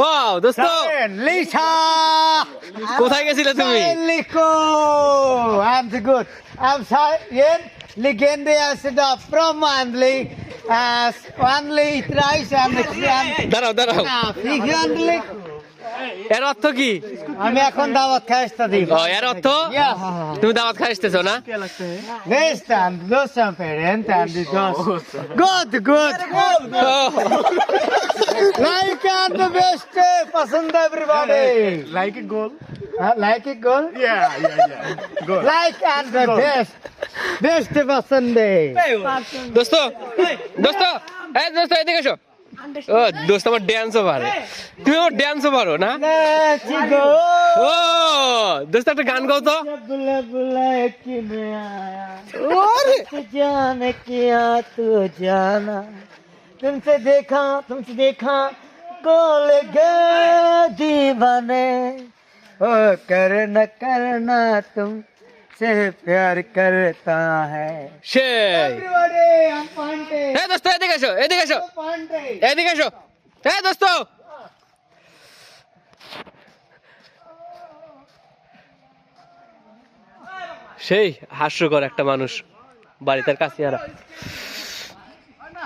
Wow দোস্ত, Lisa কোথায় গেছিলে তুমি? লিখো I'm good. I'm Sayen Legende as the from Andli as Andli Thrice and দাঁড়াও দাঁড়াও, Andli. এর অর্থ কি? আমি এখন দাওয়াত খাইস্তা দিব। ও, এর অর্থ তুমি দাওয়াত খাই আসতেছো না? This and those some parent and those. Good. O, Like and the best pasand everybody. Like a goal? Like it goal? Yeah. Goal. Like and the best pasand. দোস্ত দোস্ত, এই দোস্ত এদিকে এসো। ও দোস্ত, আমার ড্যান্সও পারে, তুমি আমার ড্যান্সও পারো না? Let's go. ও দোস্ত, একটা গান গাও তো। बुला बुला कि मैं आया ওরে, जान किया तू जाना तुमसे देखा कोल गए दीवाने ओ करना तुम से प्यार करता है সেই Everybody, I'm Pante. এই দোস্ত এদিকে এসো, এদিকে এসো, Pante. এদিকে এসো। এই দোস্ত, সেই হাস্যকর একটা মানুষ, বাড়ি তার কাছে।